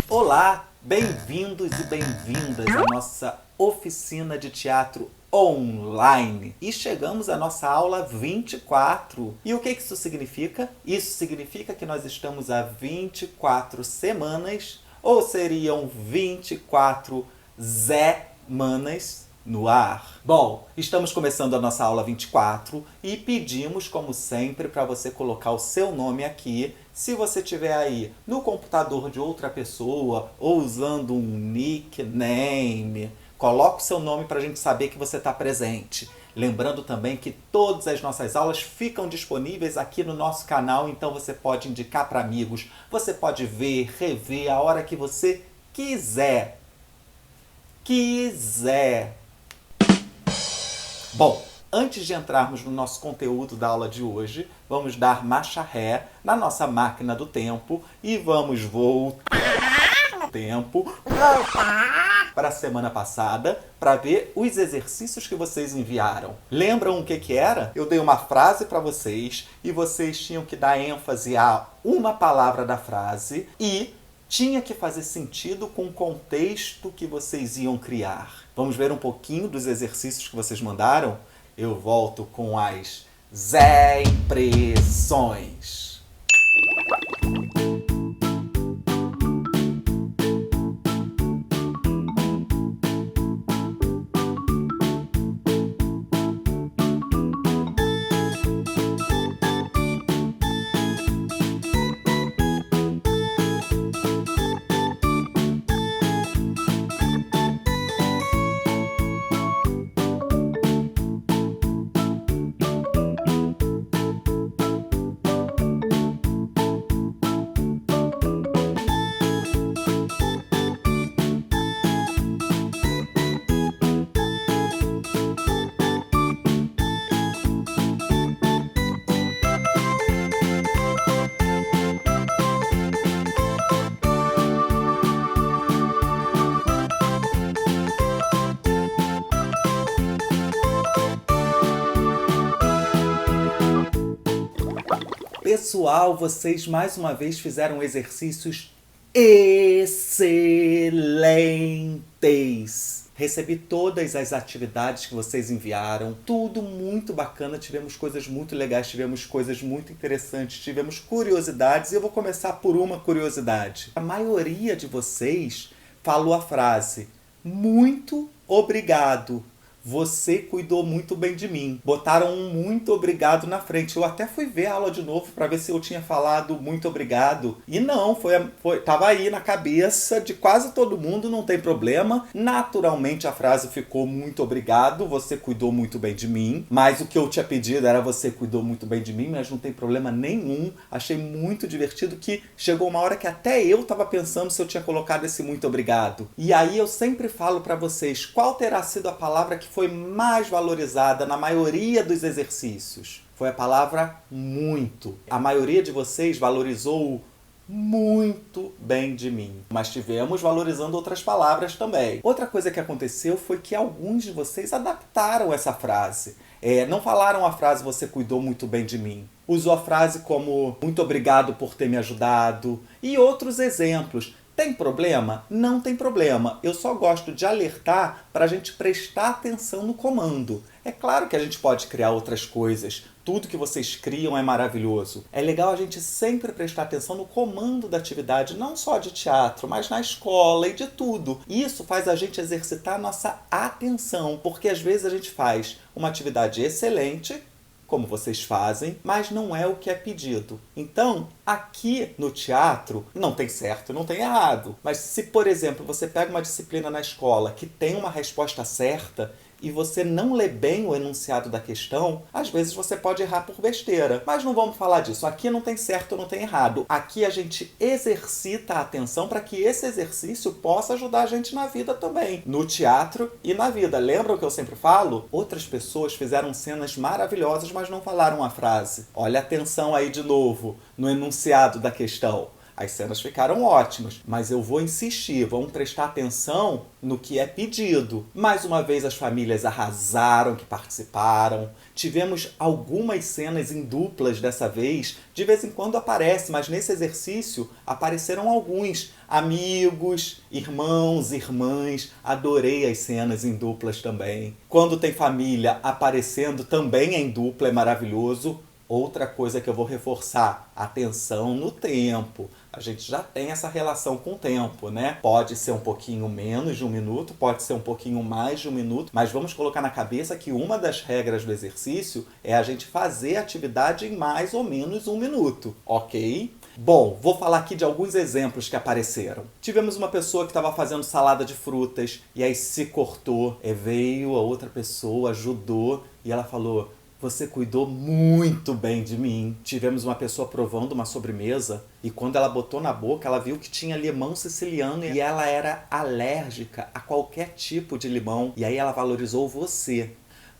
Olá, bem-vindos e bem-vindas à nossa oficina de teatro online. E chegamos à nossa aula 24. E o que isso significa? Isso significa que nós estamos há 24 semanas, ou seriam 24 Zé-manas no ar. Bom, estamos começando a nossa aula 24 e pedimos, como sempre, para você colocar o seu nome aqui. Se você estiver aí no computador de outra pessoa ou usando um nickname, coloque o seu nome para a gente saber que você está presente. Lembrando também que todas as nossas aulas ficam disponíveis aqui no nosso canal, então você pode indicar para amigos, você pode ver, rever a hora que você quiser. Bom, antes de entrarmos no nosso conteúdo da aula de hoje, vamos dar marcha ré na nossa máquina do tempo e vamos voltar no tempo para a semana passada para ver os exercícios que vocês enviaram. Lembram o que era? Eu dei uma frase para vocês e vocês tinham que dar ênfase a uma palavra da frase e tinha que fazer sentido com o contexto que vocês iam criar. Vamos ver um pouquinho dos exercícios que vocês mandaram? Eu volto com as Zé Impressões. Pessoal, vocês mais uma vez fizeram exercícios excelentes. Recebi todas as atividades que vocês enviaram, tudo muito bacana, tivemos coisas muito legais, tivemos coisas muito interessantes, tivemos curiosidades e eu vou começar por uma curiosidade. A maioria de vocês falou a frase, muito obrigado. Você cuidou muito bem de mim. Botaram um muito obrigado na frente. Eu até fui ver a aula de novo para ver se eu tinha falado muito obrigado. E não, tava aí na cabeça de quase todo mundo, não tem problema. Naturalmente a frase ficou muito obrigado, você cuidou muito bem de mim. Mas o que eu tinha pedido era você cuidou muito bem de mim, mas não tem problema nenhum. Achei muito divertido que chegou uma hora que até eu tava pensando se eu tinha colocado esse muito obrigado. E aí eu sempre falo para vocês, qual terá sido a palavra que foi mais valorizada na maioria dos exercícios? Foi a palavra muito. A maioria de vocês valorizou muito bem de mim. Mas tivemos valorizando outras palavras também. Outra coisa que aconteceu foi que alguns de vocês adaptaram essa frase. Não falaram a frase você cuidou muito bem de mim. Usou a frase como muito obrigado por ter me ajudado e outros exemplos. Tem problema? Não tem problema. Eu só gosto de alertar para a gente prestar atenção no comando. É claro que a gente pode criar outras coisas. Tudo que vocês criam é maravilhoso. É legal a gente sempre prestar atenção no comando da atividade, não só de teatro, mas na escola e de tudo. Isso faz a gente exercitar a nossa atenção, porque às vezes a gente faz uma atividade excelente, como vocês fazem, mas não é o que é pedido. Então, aqui no teatro, não tem certo, não tem errado. Mas se, por exemplo, você pega uma disciplina na escola que tem uma resposta certa e você não lê bem o enunciado da questão, às vezes você pode errar por besteira. Mas não vamos falar disso. Aqui não tem certo, não tem errado. Aqui a gente exercita a atenção para que esse exercício possa ajudar a gente na vida também. No teatro e na vida. Lembra o que eu sempre falo? Outras pessoas fizeram cenas maravilhosas, mas não falaram a frase. Olha a atenção aí de novo no enunciado da questão. As cenas ficaram ótimas, mas eu vou insistir, vamos prestar atenção no que é pedido. Mais uma vez as famílias arrasaram que participaram. Tivemos algumas cenas em duplas dessa vez. De vez em quando aparece, mas nesse exercício apareceram alguns amigos, irmãos, irmãs. Adorei as cenas em duplas também. Quando tem família aparecendo também em dupla é maravilhoso. Outra coisa que eu vou reforçar, atenção no tempo. A gente já tem essa relação com o tempo, né? Pode ser um pouquinho menos de 1 minuto, pode ser um pouquinho mais de 1 minuto, mas vamos colocar na cabeça que uma das regras do exercício é a gente fazer a atividade em mais ou menos 1 minuto, ok? Bom, vou falar aqui de alguns exemplos que apareceram. Tivemos uma pessoa que estava fazendo salada de frutas e aí se cortou. Veio a outra pessoa, ajudou e ela falou: você cuidou muito bem de mim. Tivemos uma pessoa provando uma sobremesa e quando ela botou na boca, ela viu que tinha limão siciliano e ela era alérgica a qualquer tipo de limão. E aí ela valorizou você.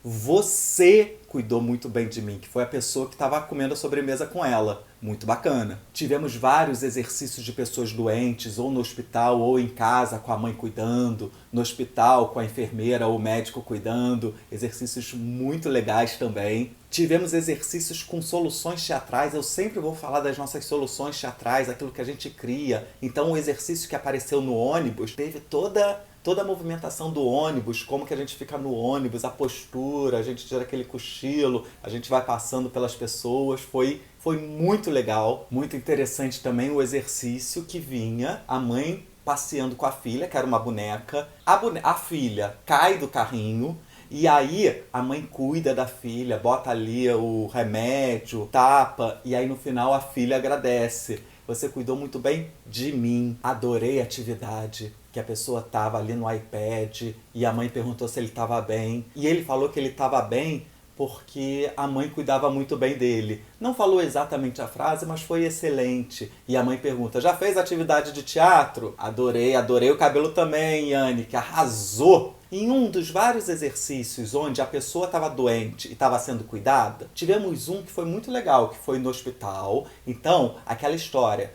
Você cuidou muito bem de mim, que foi a pessoa que estava comendo a sobremesa com ela. Muito bacana. Tivemos vários exercícios de pessoas doentes, ou no hospital, ou em casa, com a mãe cuidando, no hospital, com a enfermeira ou o médico cuidando. Exercícios muito legais também. Tivemos exercícios com soluções teatrais. Eu sempre vou falar das nossas soluções teatrais, aquilo que a gente cria. Então, o exercício que apareceu no ônibus teve toda a movimentação do ônibus, como que a gente fica no ônibus, a postura, a gente tira aquele cochilo, a gente vai passando pelas pessoas. Foi muito legal, muito interessante também o exercício que vinha a mãe passeando com a filha, que era uma boneca. A filha cai do carrinho e aí a mãe cuida da filha, bota ali o remédio, tapa, e aí no final a filha agradece. Você cuidou muito bem de mim. Adorei a atividade. Que a pessoa estava ali no iPad e a mãe perguntou se ele estava bem. E ele falou que ele estava bem porque a mãe cuidava muito bem dele. Não falou exatamente a frase, mas foi excelente. E a mãe pergunta: já fez atividade de teatro? Adorei o cabelo também, Yane, que arrasou! Em um dos vários exercícios onde a pessoa estava doente e estava sendo cuidada, tivemos um que foi muito legal, que foi no hospital. Então, aquela história,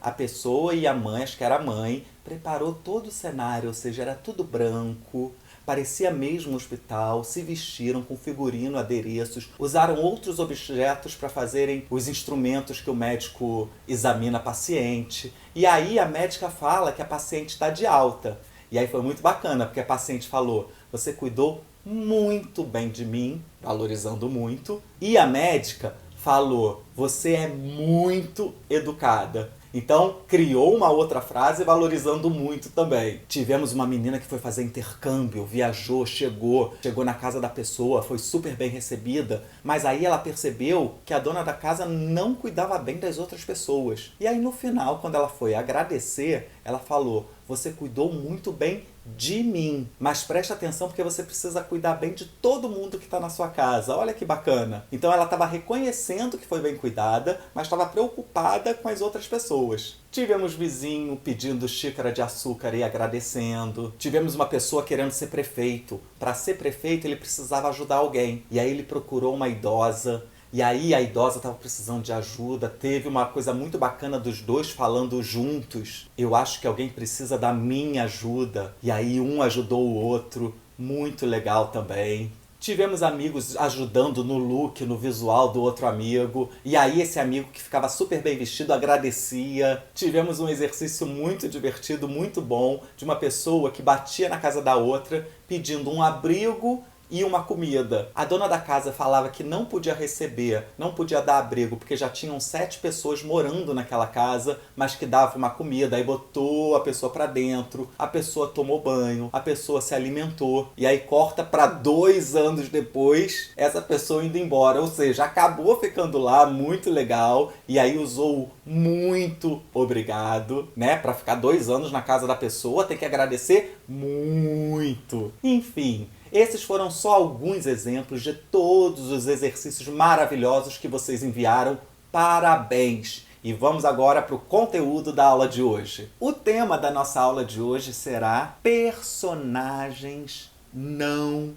a pessoa e a mãe, acho que era a mãe, preparou todo o cenário, ou seja, era tudo branco, parecia mesmo um hospital, se vestiram com figurino, adereços, usaram outros objetos para fazerem os instrumentos que o médico examina a paciente. E aí a médica fala que a paciente está de alta. E aí foi muito bacana, porque a paciente falou: você cuidou muito bem de mim, valorizando muito. E a médica falou: você é muito educada. Então, criou uma outra frase valorizando muito também. Tivemos uma menina que foi fazer intercâmbio, viajou, chegou na casa da pessoa, foi super bem recebida, mas aí ela percebeu que a dona da casa não cuidava bem das outras pessoas. E aí no final, quando ela foi agradecer, ela falou: você cuidou muito bem de mim, mas presta atenção porque você precisa cuidar bem de todo mundo que está na sua casa. Olha que bacana. Então ela estava reconhecendo que foi bem cuidada, mas estava preocupada com as outras pessoas. Tivemos vizinho pedindo xícara de açúcar e agradecendo. Tivemos uma pessoa querendo ser prefeito. Para ser prefeito ele precisava ajudar alguém. E aí ele procurou uma idosa. E aí a idosa estava precisando de ajuda. Teve uma coisa muito bacana dos dois falando juntos: eu acho que alguém precisa da minha ajuda. E aí um ajudou o outro. Muito legal também. Tivemos amigos ajudando no look, no visual do outro amigo. E aí esse amigo que ficava super bem vestido agradecia. Tivemos um exercício muito divertido, muito bom, de uma pessoa que batia na casa da outra pedindo um abrigo e uma comida. A dona da casa falava que não podia receber, não podia dar abrigo, porque já tinham 7 pessoas morando naquela casa, mas que dava uma comida. Aí botou a pessoa pra dentro, a pessoa tomou banho, a pessoa se alimentou, e aí corta pra 2 anos depois, essa pessoa indo embora. Ou seja, acabou ficando lá, muito legal, e aí usou muito obrigado, né? Pra ficar 2 anos na casa da pessoa, tem que agradecer muito. Enfim, esses foram só alguns exemplos de todos os exercícios maravilhosos que vocês enviaram. Parabéns! E vamos agora para o conteúdo da aula de hoje. O tema da nossa aula de hoje será personagens não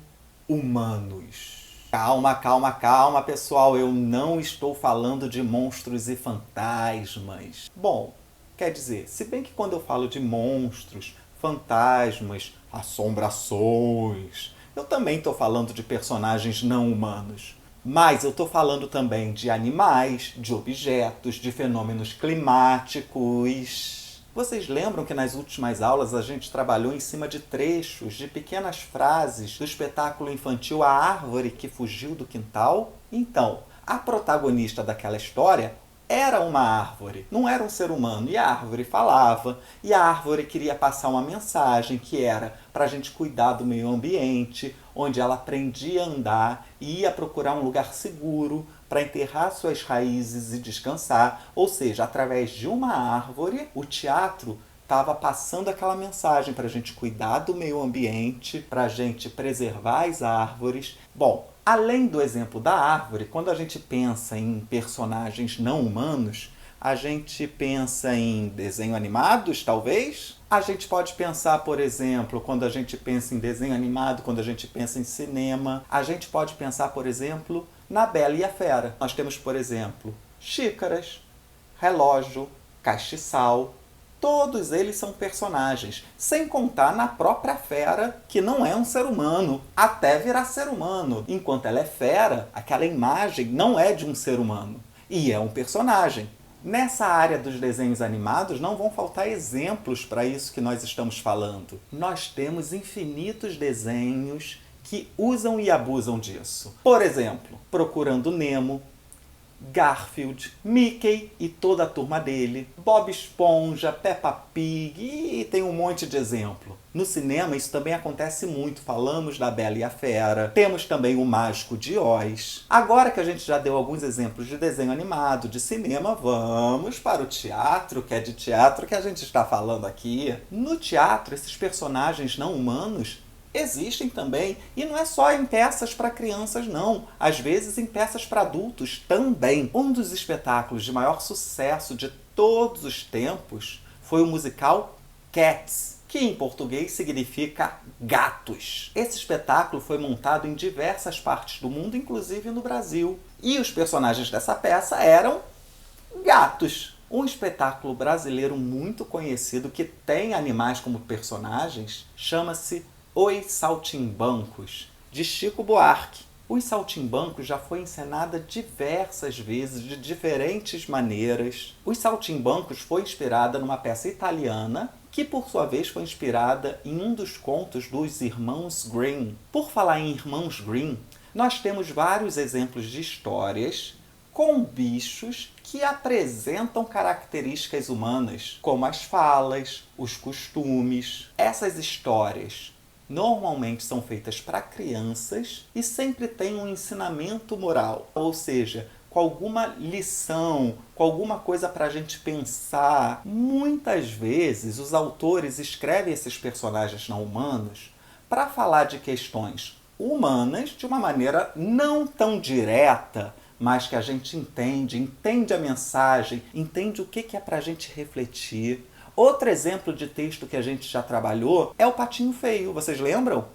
humanos. Calma, pessoal. Eu não estou falando de monstros e fantasmas. Bom, Quer dizer, se bem que quando eu falo de monstros, fantasmas, assombrações, eu também estou falando de personagens não humanos. Mas eu estou falando também de animais, de objetos, de fenômenos climáticos. Vocês lembram que nas últimas aulas a gente trabalhou em cima de trechos, de pequenas frases do espetáculo infantil A Árvore que Fugiu do Quintal? Então, a protagonista daquela história era uma árvore, não era um ser humano. E a árvore falava, e a árvore queria passar uma mensagem que era para a gente cuidar do meio ambiente, onde ela aprendia a andar e ia procurar um lugar seguro para enterrar suas raízes e descansar. Ou seja, através de uma árvore, o teatro estava passando aquela mensagem para a gente cuidar do meio ambiente, para a gente preservar as árvores. Bom, além do exemplo da árvore, quando a gente pensa em personagens não humanos, a gente pensa em desenho animados, talvez? A gente pode pensar, por exemplo, quando a gente pensa em desenho animado, quando a gente pensa em cinema, a gente pode pensar, por exemplo, na Bela e a Fera. Nós temos, por exemplo, xícaras, relógio, castiçal. Todos eles são personagens, sem contar na própria fera, que não é um ser humano, até virar ser humano. Enquanto ela é fera, aquela imagem não é de um ser humano, e é um personagem. Nessa área dos desenhos animados não vão faltar exemplos para isso que nós estamos falando. Nós temos infinitos desenhos que usam e abusam disso. Por exemplo, Procurando Nemo, Garfield, Mickey e toda a turma dele, Bob Esponja, Peppa Pig e tem um monte de exemplo. No cinema isso também acontece muito, falamos da Bela e a Fera, temos também o Mágico de Oz. Agora que a gente já deu alguns exemplos de desenho animado, de cinema, vamos para o teatro, que é de teatro que a gente está falando aqui. No teatro, esses personagens não humanos existem também, e não é só em peças para crianças não, às vezes em peças para adultos também. Um dos espetáculos de maior sucesso de todos os tempos foi o musical Cats, que em português significa gatos. Esse espetáculo foi montado em diversas partes do mundo, inclusive no Brasil, e os personagens dessa peça eram gatos. Um espetáculo brasileiro muito conhecido que tem animais como personagens chama-se Os Saltimbancos, de Chico Buarque. Os Saltimbancos já foi encenada diversas vezes, de diferentes maneiras. Os Saltimbancos foi inspirada numa peça italiana, que por sua vez foi inspirada em um dos contos dos Irmãos Grimm. Por falar em Irmãos Grimm, nós temos vários exemplos de histórias com bichos que apresentam características humanas, como as falas, os costumes. Essas histórias normalmente são feitas para crianças e sempre tem um ensinamento moral, ou seja, com alguma lição, com alguma coisa para a gente pensar. Muitas vezes os autores escrevem esses personagens não humanos para falar de questões humanas de uma maneira não tão direta, mas que a gente entende a mensagem, entende o que é para a gente refletir. Outro exemplo de texto que a gente já trabalhou é o Patinho Feio, vocês lembram?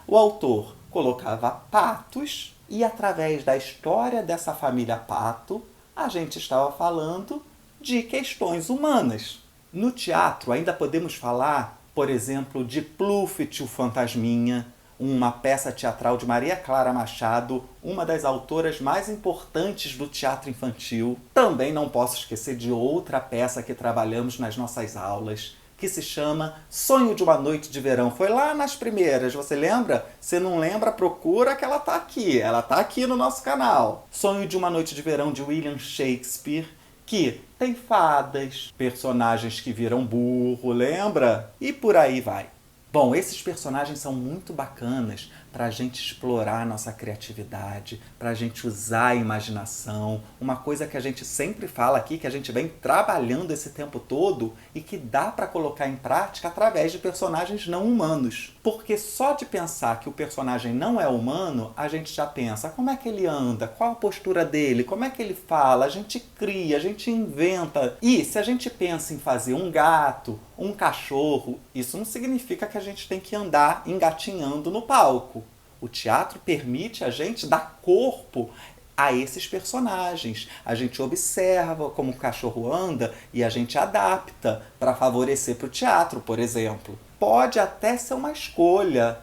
O autor colocava patos e através da história dessa família pato, a gente estava falando de questões humanas. No teatro ainda podemos falar, por exemplo, de Pluft, o Fantasminha, uma peça teatral de Maria Clara Machado, uma das autoras mais importantes do teatro infantil. Também não posso esquecer de outra peça que trabalhamos nas nossas aulas, que se chama Sonho de uma Noite de Verão. Foi lá nas primeiras, você lembra? Se não lembra, procura que ela tá aqui. Ela tá aqui no nosso canal. Sonho de uma Noite de Verão, de William Shakespeare, que tem fadas, personagens que viram burro, lembra? E por aí vai. Bom, esses personagens são muito bacanas para a gente explorar a nossa criatividade, para a gente usar a imaginação, uma coisa que a gente sempre fala aqui, que a gente vem trabalhando esse tempo todo e que dá para colocar em prática através de personagens não humanos. Porque só de pensar que o personagem não é humano, a gente já pensa como é que ele anda, qual a postura dele, como é que ele fala, a gente cria, a gente inventa. E se a gente pensa em fazer um gato, um cachorro, isso não significa que a gente tem que andar engatinhando no palco. O teatro permite a gente dar corpo a esses personagens. A gente observa como o cachorro anda e a gente adapta para favorecer para o teatro, por exemplo. Pode até ser uma escolha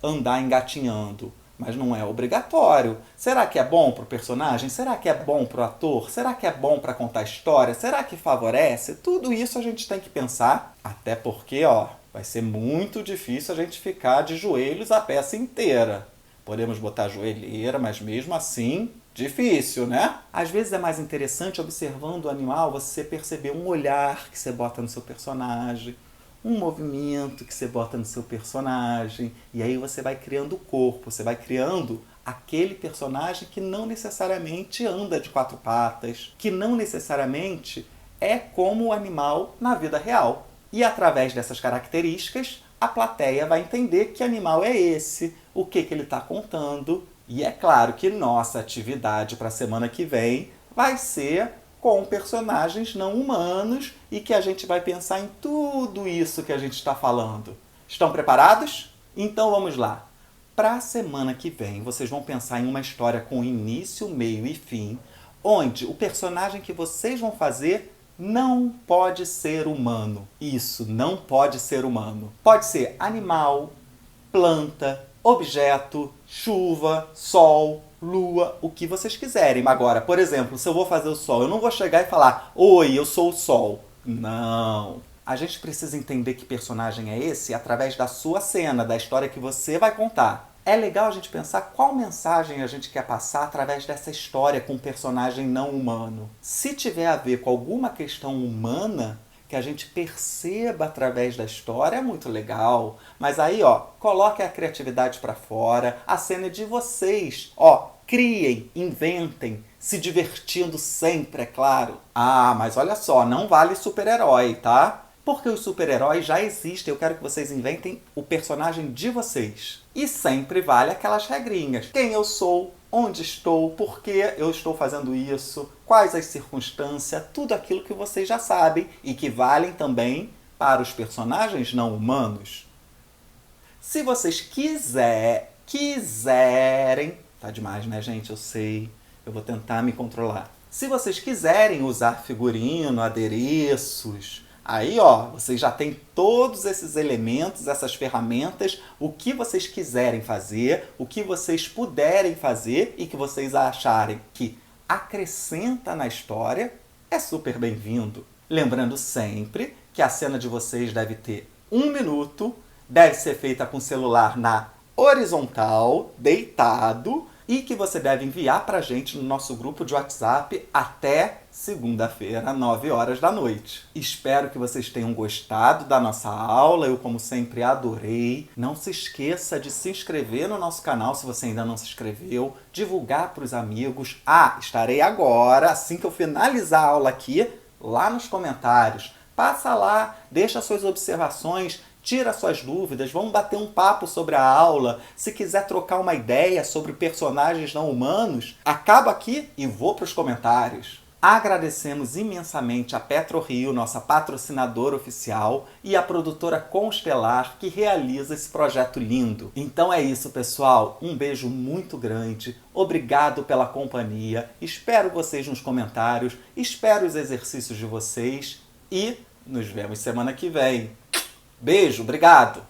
andar engatinhando, mas não é obrigatório. Será que é bom para o personagem? Será que é bom para o ator? Será que é bom para contar história? Será que favorece? Tudo isso a gente tem que pensar, até porque, vai ser muito difícil a gente ficar de joelhos a peça inteira. Podemos botar joelheira, mas mesmo assim, difícil, né? Às vezes é mais interessante, observando o animal, você perceber um olhar que você bota no seu personagem, um movimento que você bota no seu personagem, e aí você vai criando o corpo, você vai criando aquele personagem que não necessariamente anda de 4 patas, que não necessariamente é como o animal na vida real. E através dessas características, a plateia vai entender que animal é esse, o que ele está contando. E é claro que nossa atividade para a semana que vem vai ser com personagens não humanos e que a gente vai pensar em tudo isso que a gente está falando. Estão preparados? Então vamos lá. Para a semana que vem, vocês vão pensar em uma história com início, meio e fim, onde o personagem que vocês vão fazer não pode ser humano. Isso, não pode ser humano. Pode ser animal, planta, objeto, chuva, sol, lua, o que vocês quiserem. Agora, por exemplo, se eu vou fazer o sol, eu não vou chegar e falar: oi, eu sou o sol. Não. A gente precisa entender que personagem é esse através da sua cena, da história que você vai contar. É legal a gente pensar qual mensagem a gente quer passar através dessa história com um personagem não humano. Se tiver a ver com alguma questão humana, que a gente perceba através da história, é muito legal. Mas aí, coloque a criatividade para fora, a cena é de vocês. Criem, inventem, se divertindo sempre, é claro. Ah, mas olha só, não vale super-herói, tá? Porque os super-heróis já existem, eu quero que vocês inventem o personagem de vocês. E sempre vale aquelas regrinhas. Quem eu sou, onde estou, por que eu estou fazendo isso, quais as circunstâncias, tudo aquilo que vocês já sabem e que valem também para os personagens não humanos. Se vocês quiserem... Tá demais, né, gente? Eu sei. Eu vou tentar me controlar. Se vocês quiserem usar figurino, adereços... Aí, vocês já têm todos esses elementos, essas ferramentas, o que vocês quiserem fazer, o que vocês puderem fazer e que vocês acharem que acrescenta na história, é super bem-vindo. Lembrando sempre que a cena de vocês deve ter 1 minuto, deve ser feita com o celular na horizontal, deitado, e que você deve enviar pra gente no nosso grupo de WhatsApp até segunda-feira, 9 horas da noite. Espero que vocês tenham gostado da nossa aula, eu como sempre adorei. Não se esqueça de se inscrever no nosso canal se você ainda não se inscreveu, divulgar para os amigos. Estarei agora, assim que eu finalizar a aula aqui, lá nos comentários. Passa lá, deixa suas observações, tira suas dúvidas, vamos bater um papo sobre a aula. Se quiser trocar uma ideia sobre personagens não humanos, acaba aqui e vou para os comentários. Agradecemos imensamente a PetroRio, nossa patrocinadora oficial, e a produtora Constelar, que realiza esse projeto lindo. Então é isso, pessoal. Um beijo muito grande. Obrigado pela companhia. Espero vocês nos comentários. Espero os exercícios de vocês. E nos vemos semana que vem. Beijo, obrigado!